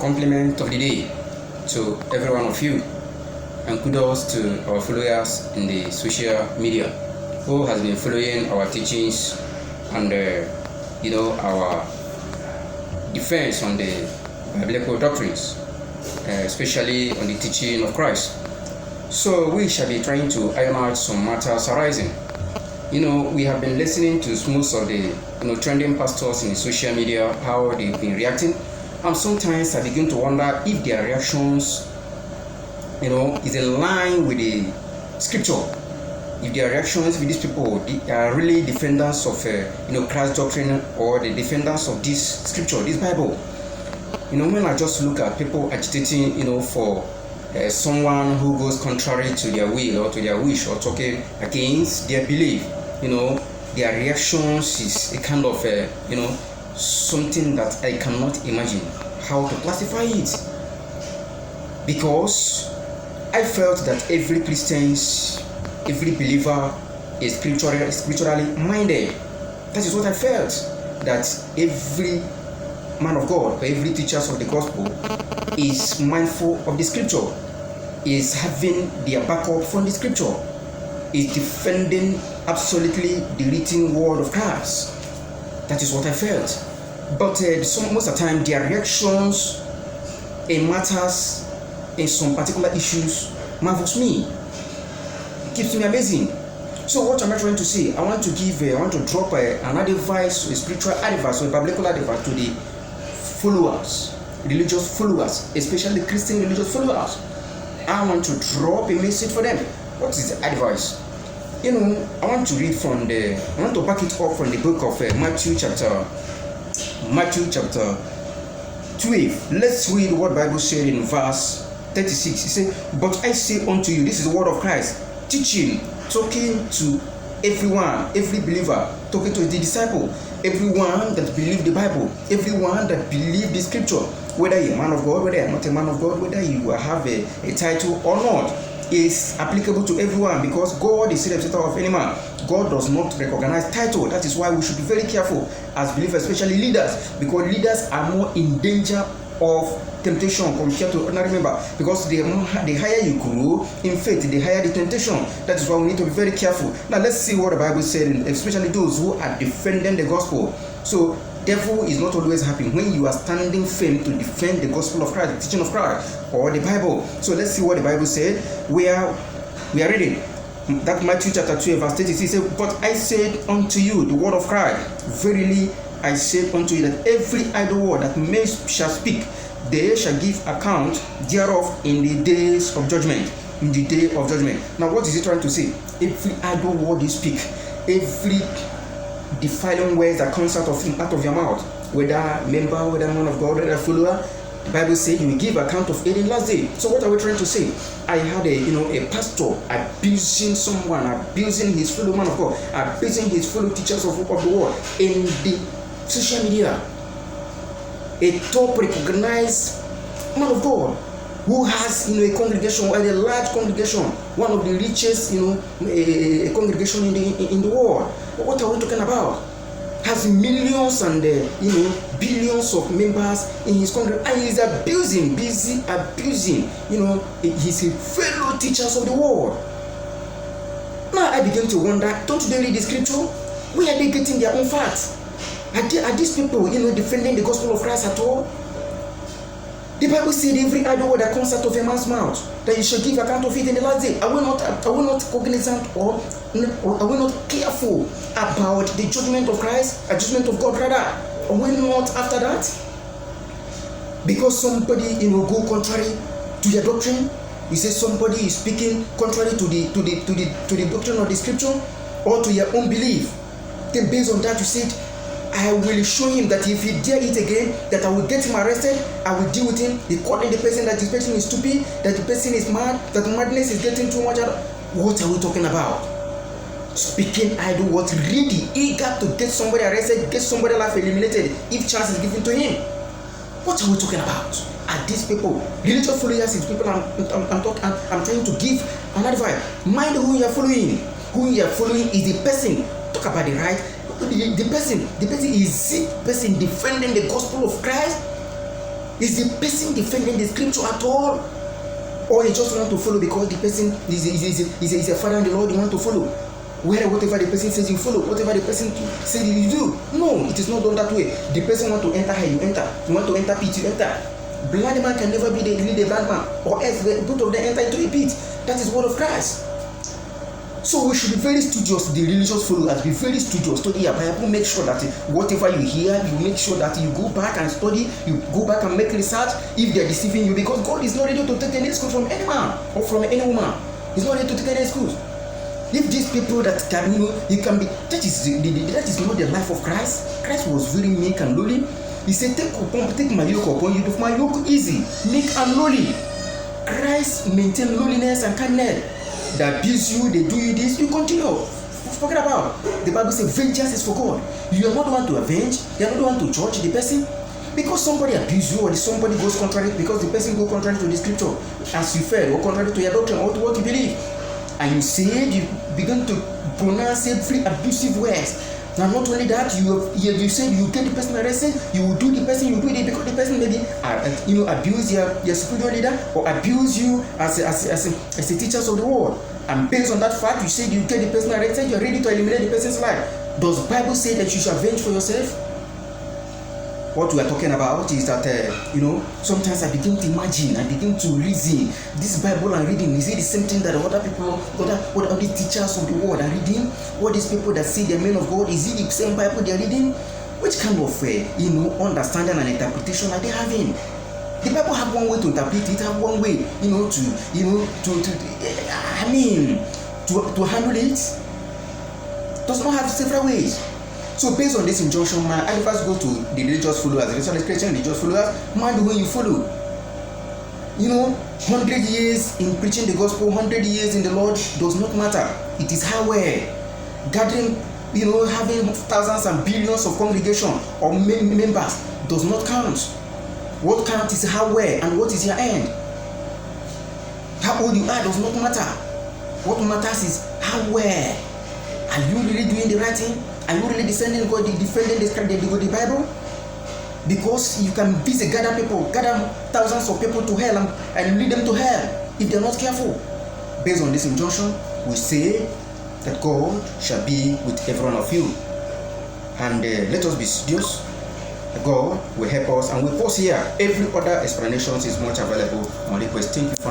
compliment of the day to every one of you, and kudos to our followers in the social media who has been following our teachings and our defense on the biblical doctrines, especially on the teaching of Christ. So we shall be trying to iron out some matters arising. We have been listening to most of the trending pastors in the social media, how they've been reacting, and sometimes I begin to wonder if their reactions is in line with the scripture. If their reactions with these people, they are really defenders of Christ's doctrine, or the defenders of this scripture, this Bible. When I just look at people agitating for someone who goes contrary to their will or to their wish, or talking against their belief, their reactions is a kind of something that I cannot imagine how to classify it, because I felt that every Christian, every believer is spiritually minded. That is what I felt, that every man of God or every teacher of the gospel is mindful of the scripture, is having their backup from the scripture, is defending absolutely the written word of Christ. That is what I felt. But most of the time, their reactions in matters, in some particular issues, marvels me. It keeps me amazing. So what am I trying to say? I want to drop an advice, a spiritual advice, or a biblical advice to the followers, religious followers, especially Christian religious followers. I want to drop a message for them. What is the advice? I want to back it up from the book of Matthew chapter 12. Let's read what Bible said in verse 36. It says, "But I say unto you," this is the word of Christ, teaching, talking to everyone, every believer, talking to the disciple, everyone that believe the Bible, everyone that believe the scripture, whether you're a man of God, whether you're not a man of God, whether you have a title or not, is applicable to everyone, because God is the acceptor of any man. God does not recognize title. That is why we should be very careful as believers, especially leaders, because leaders are more in danger of temptation compared to ordinary member, because the higher you grow in faith, the higher the temptation. That is why we need to be very careful. Now let's see what the Bible said, especially those who are defending the gospel. So devil is not always happy when you are standing firm to defend the gospel of Christ, the teaching of Christ, or the Bible. So let's see what the Bible said. We are reading that Matthew chapter 12 verse 36 says, "But I said unto you the word of Christ, verily I say unto you that every idle word that men shall speak, they shall give account thereof in the days of judgment." In the day of judgment. Now what is he trying to say? Every idle word you speak, every defiling words that comes out of your mouth, whether member, whether man of God, whether follower, the Bible says you will give account of it in last day. So what are we trying to say? I had a pastor abusing someone, abusing his fellow man of God, abusing his fellow teachers of the world in the social media. A top recognized man of God who has a congregation, a large congregation, one of the richest a congregation in the world. What are we talking about? Has millions and billions of members in his congregation, and he's abusing his fellow teachers of the world. Now I begin to wonder, don't they read the scripture? Where are they getting their own facts? Are these people defending the gospel of Christ at all? The Bible said every idle word that comes out of a man's mouth, that you shall give account of it in the last day. Are we not cognizant, or are we not careful about the judgment of Christ, a judgment of God rather? Are we not after that? Because somebody go contrary to their doctrine, you say somebody is speaking contrary to the doctrine of the scripture, or to your own belief. Then based on that you said, I will show him that if he dare it again, that I will get him arrested, I will deal with him, calling the person that this person is stupid, that the person is mad, that madness is getting too much. What are we talking about? Speaking idle words, really eager to get somebody arrested, get somebody's life eliminated if chance is given to him. What are we talking about? Are these people religious followers? Is people I'm trying to give an advice. Mind who you are following. Who you are following is the person. Talk about the right. The person is the person defending the gospel of Christ, Is the person defending the scripture at all? Or you just want to follow because the person is a father in the Lord, you want to follow? Where whatever the person says you follow, whatever the person says you do. No, it is not done that way. The person want to enter here, you enter. You want to enter pit, you enter. Blind man can never be the blind man, or else both of them enter into a pit. That is word of Christ. So we should be very studious, the religious followers, be very studious, study your Bible, make sure that whatever you hear, you make sure that you go back and study, you go back and make research if they are deceiving you, because God is not ready to take any excuse from any man or from any woman. He's not ready to take any excuse. If these people that can, you can be, that is not the life of Christ. Christ was very meek and lowly. He said, take my yoke upon you, my yoke easy, meek and lowly. Christ maintained lowliness and kindness. They abuse you, they do you this, you continue. Forget about. The Bible says vengeance is for God. You are not the one to avenge, you are not the one to judge the person. Because somebody abuse you or somebody goes contrary, because the person goes contrary to the scripture, as you fed, or contrary to your doctrine, or to what you believe. And you said, you begin to pronounce every abusive words. Now, not only that, you said you get the person arrested, you will do the person, you do it because the person maybe abuse your spiritual leader or abuse you as a teachers of the word. And based on that fact, you said you get the person arrested, you are ready to eliminate the person's life. Does the Bible say that you should avenge for yourself? What we are talking about is that, sometimes I begin to imagine, I begin to reason, this Bible I'm reading, is it the same thing that other people, other teachers of the world are reading? What these people that say they're men of God, is it the same Bible they're reading? Which kind of, understanding and interpretation are they having? The Bible have one way to interpret it, have one way, to handle it. Does not have several ways. So based on this injunction, my advice go to the religious followers, the Christian religious followers, mind the way you follow. 100 years in preaching the gospel, 100 years in the Lord does not matter. It is how we're gathering, having thousands and billions of congregation or members does not count. What counts is how we're and what is your end. How old you are does not matter. What matters is how we're. Are you really doing the right thing? Are you really defending God, defending the Bible? Because you can visit, gather thousands of people to hell and lead them to hell if they're not careful. Based on this injunction, we say that God shall be with every one of you. And let us be studious. God will help us. And we pause here. Every other explanation is much available on request. Thank you for now.